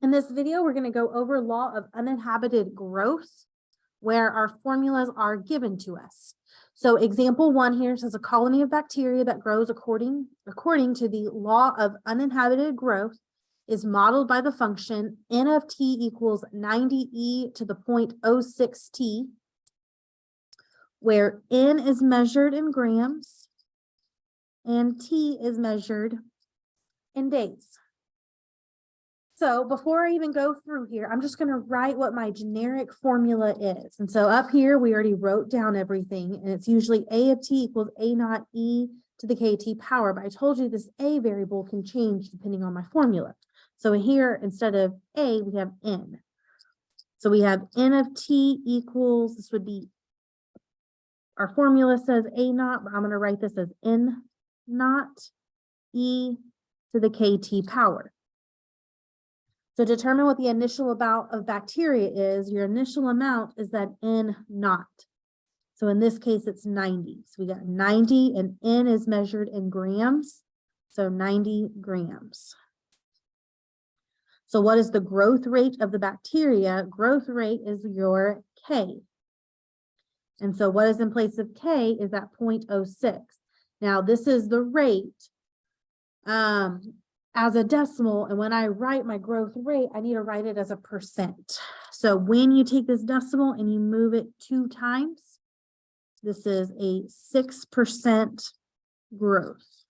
In this video, we're going to go over law of uninhibited growth, where our formulas are given to us. So example 1 here says a colony of bacteria that grows according to the law of uninhibited growth is modeled by the function n of t equals 90e to the 0.06 t, where n is measured in grams and t is measured in days. So before I even go through here, I'm just going to write what my generic formula is. And so up here, we already wrote down everything, and it's usually a of t equals a naught e to the kt power. But I told you this a variable can change depending on my formula. So here, instead of a, we have n. So we have n of t equals, this would be, our formula says a naught, but I'm going to write this as n naught e to the kt power. So determine what the initial amount of bacteria is. Your initial amount is that n naught. So in this case, it's 90. So we got 90 and n is measured in grams. So 90 grams. So what is the growth rate of the bacteria? Growth rate is your K. And so what is in place of K is that 0.06. Now this is the rate as a decimal, and when I write my growth rate, I need to write it as a percent. So when you take this decimal and you move it 2 times, this is a 6% growth.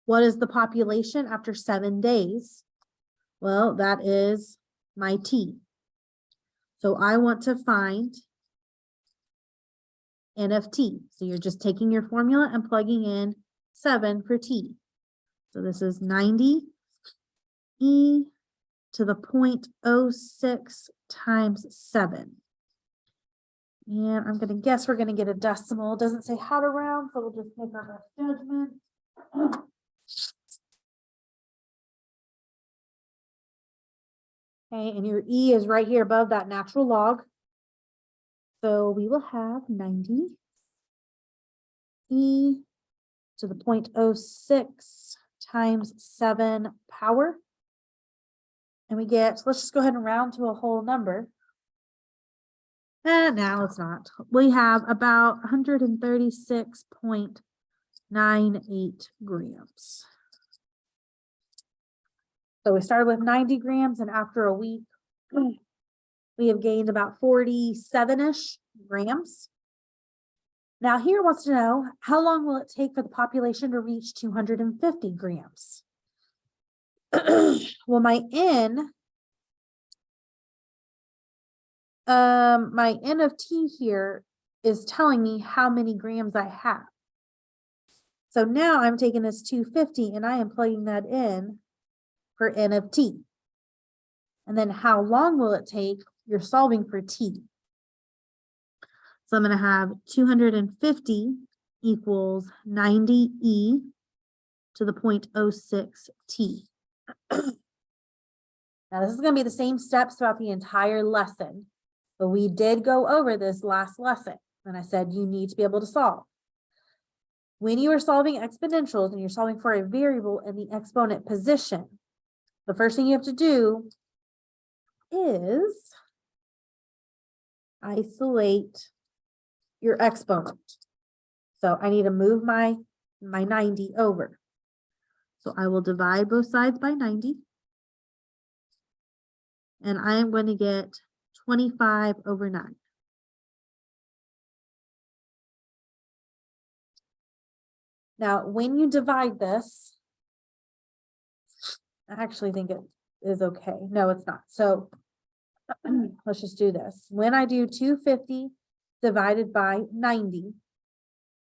What is the population after 7 days? Well, that is my T. So I want to find n of t. So you're just taking your formula and plugging in 7 for t. So this is 90 e to the 0.06 times 7. And I'm going to guess we're going to get a decimal. It doesn't say how to round, so we'll just make our best judgment. Okay, and your e is right here above that natural log. So we will have 90 e to the 0.06 times 7 power. And we get, let's just go ahead and round to a whole number. And now it's not. We have about 136.98 grams. So we started with 90 grams, and after a week, we have gained about 47-ish grams. Now here wants to know, how long will it take for the population to reach 250 grams? Well, my n of t here is telling me how many grams I have. So now I'm taking this 250 and I am plugging that in for n of t. And then how long will it take? You're solving for t. So I'm going to have 250 equals 90e to the 0.06 t. Now this is going to be the same steps throughout the entire lesson, but we did go over this last lesson, and I said you need to be able to solve. When you are solving exponentials and you're solving for a variable in the exponent position, the first thing you have to do is isolate your exponent. So I need to move my 90 over. So I will divide both sides by 90. And I am going to get 25 over 9. Now, when you divide this, I actually think it is okay. No, it's not. So let's just do this. When I do 250 divided by 90,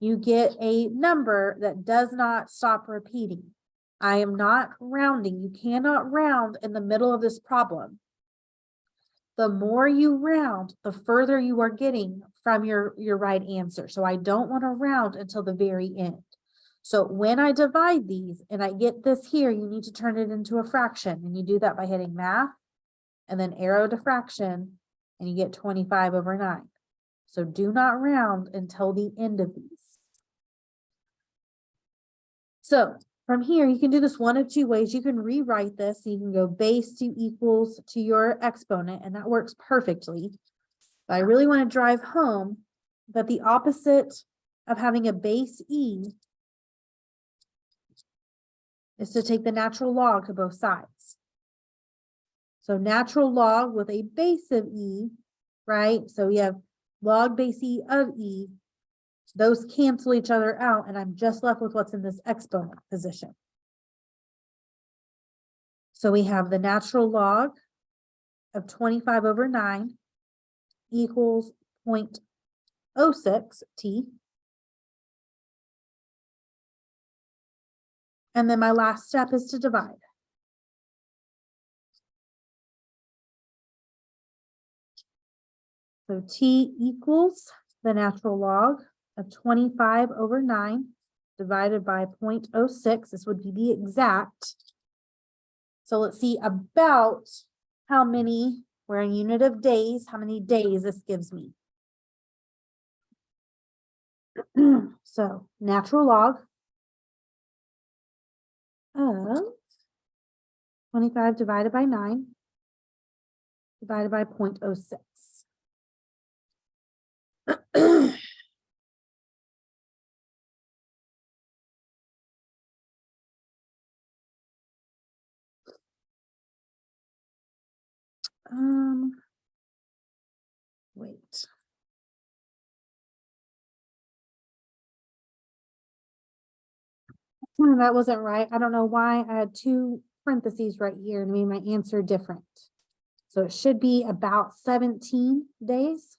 you get a number that does not stop repeating. I am not rounding. You cannot round in the middle of this problem. The more you round, the further you are getting from your right answer. So I don't want to round until the very end. So when I divide these and I get this here, you need to turn it into a fraction. And you do that by hitting math and then arrow to fraction, and you get 25 over 9. So do not round until the end of these. So from here, you can do this one of two ways. You can rewrite this. You can go base to equals to your exponent, and that works perfectly. But I really want to drive home that the opposite of having a base e is to take the natural log to both sides. So natural log with a base of e, right? So we have log base e of e. Those cancel each other out, and I'm just left with what's in this exponent position. So we have the natural log of 25 over 9 equals 0.06 t. And then my last step is to divide. So t equals the natural log of 25 over 9 divided by 0.06. This would be the exact. So let's see about how many, we're in unit of days, how many days this gives me. So natural log of 25 divided by 9 divided by 0.06. Wait. That wasn't right. I don't know why I had two parentheses right here and made my answer different. So it should be about 17 days.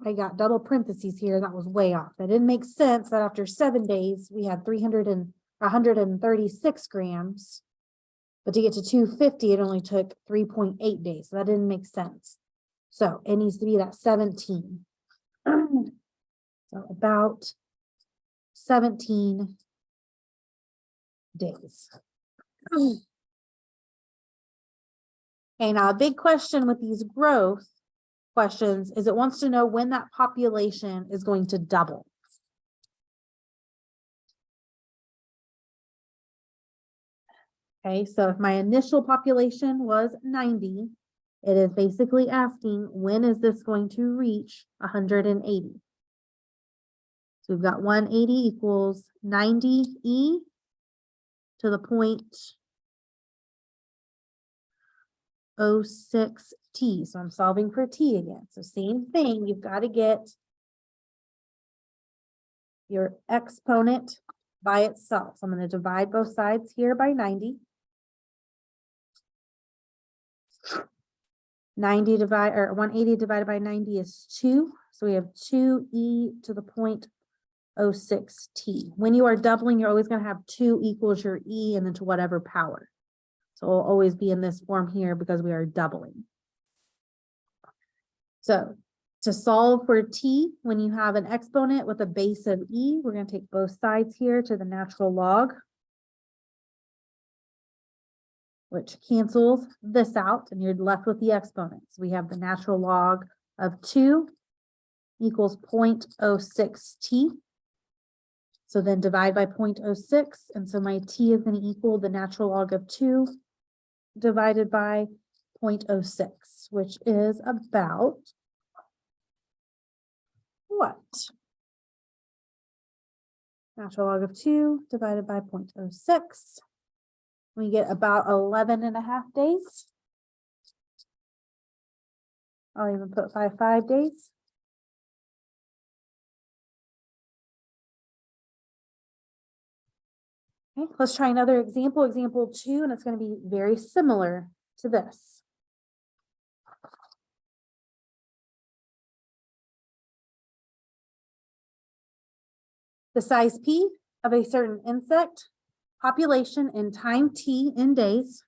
I got double parentheses here. That was way off. That didn't make sense that after 7 days, we had 136 grams. But to get to 250, it only took 3.8 days. So that didn't make sense. So it needs to be that 17. So about 17 days. Okay, now a big question with these growth questions is it wants to know when that population is going to double. Okay, so if my initial population was 90, it is basically asking when is this going to reach 180? So we've got 180 equals 90e to the 0.06t. So I'm solving for t again. So same thing, you've got to get your exponent by itself. So I'm going to divide both sides here by 90. 180 divided by 90 is 2. So we have 2e to the 0.06t. When you are doubling, you're always going to have 2 equals your e and then to whatever power. So it'll always be in this form here because we are doubling. So to solve for t, when you have an exponent with a base of e, we're going to take both sides here to the natural log, which cancels this out, and you're left with the exponents. We have the natural log of 2 equals 0.06t. So then divide by 0.06, and so my t is going to equal the natural log of 2 divided by 0.06, which is about what? Natural log of 2 divided by 0.06. We get about 11.5 days. I'll even put 5 days. Okay, let's try another example, example 2, and it's going to be very similar to this. The size P of a certain insect population in time T in days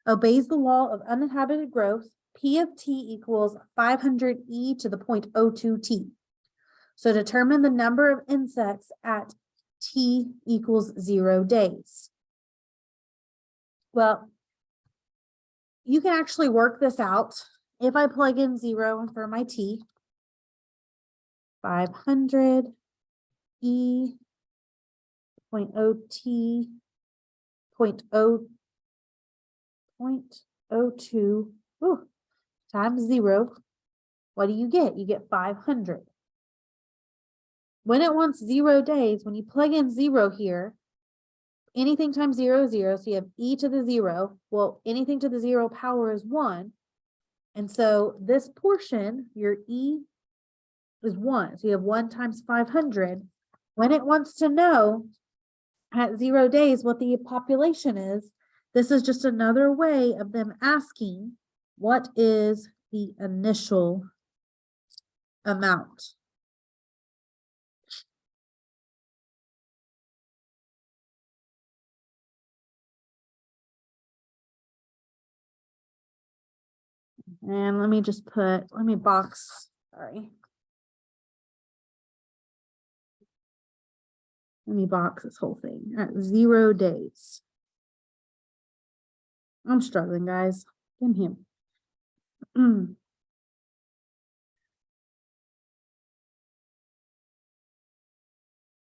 obeys the law of uninhibited growth. P of T equals 500e to the 0.02t. So determine the number of insects at T equals 0 days. Well, you can actually work this out. If I plug in 0 for my T, 500 e 0.0t, 0.02, times 0. What do you get? You get 500. When it wants 0 days, when you plug in 0 here, anything times 0 is 0. So you have e to the 0. Well, anything to the 0 power is 1. And so this portion, your e is 1. So you have 1 times 500. When it wants to know at 0 days what the population is, this is just another way of them asking what is the initial amount. And let me box, sorry. Let me box this whole thing at 0 days. I'm struggling, guys. Come here.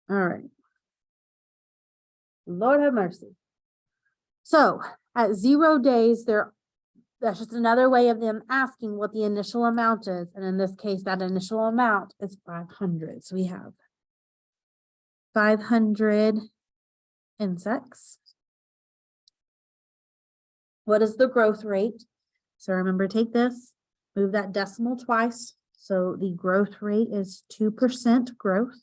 All right. Lord have mercy. So at 0 days, that's just another way of them asking what the initial amount is. And in this case, that initial amount is 500. So we have 500 insects. What is the growth rate? So remember, take this, move that decimal twice. So the growth rate is 2% growth.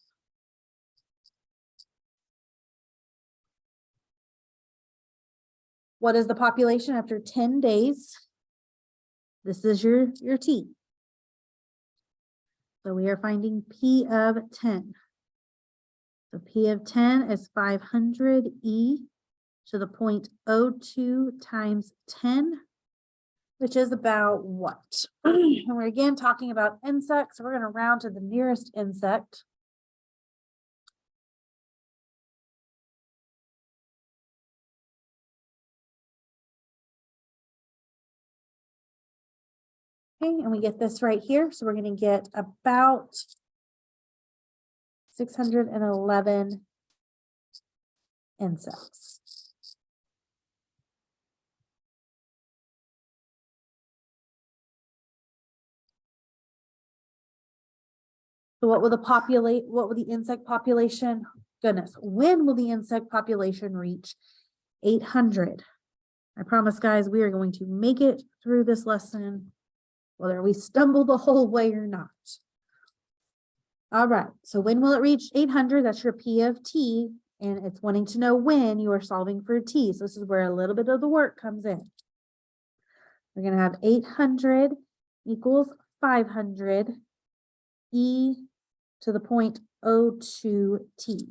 What is the population after 10 days? This is your T. So we are finding P of 10. So P of 10 is 500 E to the 0.02 times 10, which is about what? And we're again talking about insects. So we're going to round to the nearest insect. Okay, and we get this right here. So we're going to get about 611 insects. So what will the insect population? Goodness, when will the insect population reach 800? I promise, guys, we are going to make it through this lesson, whether we stumble the whole way or not. All right, so when will it reach 800? That's your P of T, and it's wanting to know when you are solving for T. So this is where a little bit of the work comes in. We're going to have 800 equals 500 E to the 0.02 T.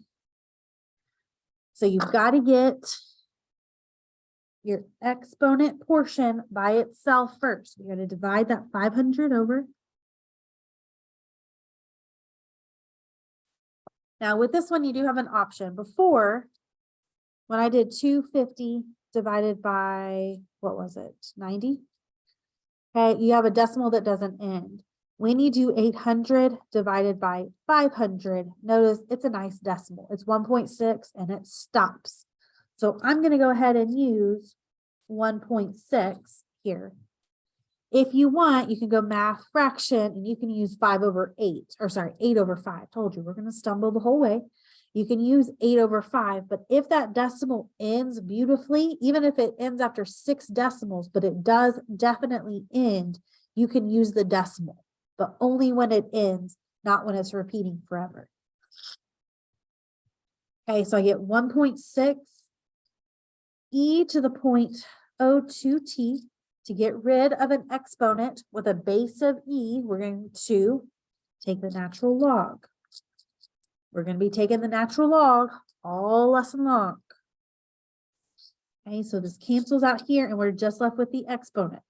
So you've got to get your exponent portion by itself first. We're going to divide that 500 over. Now with this one, you do have an option. Before, when I did 250 divided by, what was it, 90? Okay, you have a decimal that doesn't end. When you do 800 divided by 500, notice it's a nice decimal. It's 1.6 and it stops. So I'm going to go ahead and use 1.6 here. If you want, you can go math fraction and you can use 5 over 8, or sorry, 8 over 5. Told you, we're going to stumble the whole way. You can use 8 over 5, but if that decimal ends beautifully, even if it ends after 6 decimals, but it does definitely end, you can use the decimal, but only when it ends, not when it's repeating forever. Okay, so I get 1.6 e to the 0.02 t. To get rid of an exponent with a base of e, we're going to take the natural log. We're going to be taking the natural log all lesson long. Okay, so this cancels out here and we're just left with the exponent.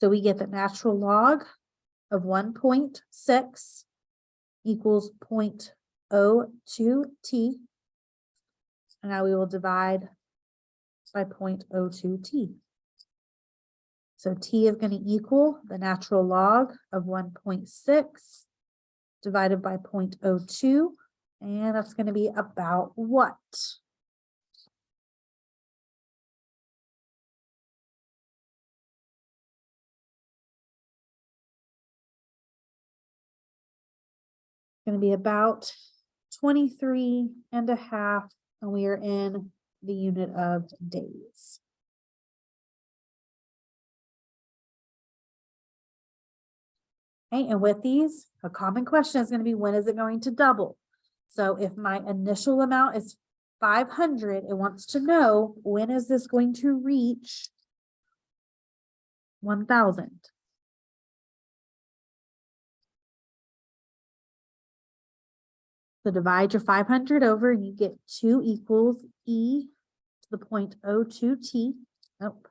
So we get the natural log of 1.6 equals 0.02 t. And now we will divide by 0.02 t. So t is going to equal the natural log of 1.6 divided by 0.02. And that's going to be about what? Going to be about 23 and a half, and we are in the unit of days. Okay, and with these, a common question is going to be, when is it going to double? So if my initial amount is 500, it wants to know, when is this going to reach 1,000? So divide your 500 over, you get 2 equals e to the 0.02t. Nope.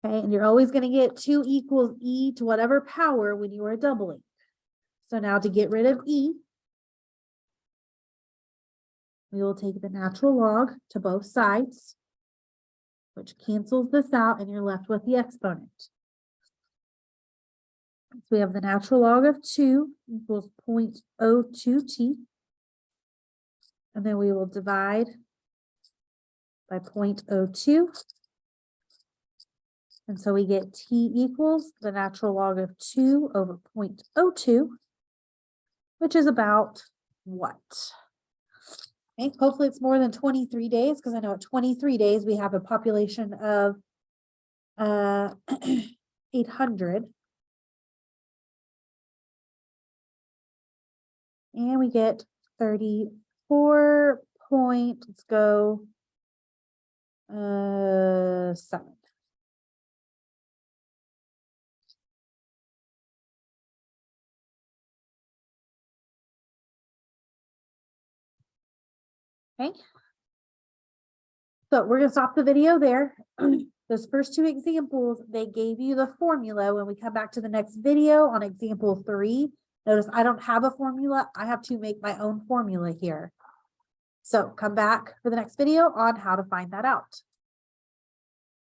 Okay, and you're always going to get 2 equals e to whatever power when you are doubling. So now to get rid of e, we will take the natural log to both sides, which cancels this out, and you're left with the exponent. So we have the natural log of 2 equals 0.02t. And then we will divide by 0.02. And so we get t equals the natural log of 2 over 0.02, which is about what? Okay, hopefully it's more than 23 days, because I know at 23 days we have a population of 800. And we get 34 point, let's go, 7. Okay. So we're going to stop the video there. Those first 2 examples, they gave you the formula. When we come back to the next video on example 3, notice I don't have a formula. I have to make my own formula here. So come back for the next video on how to find that out.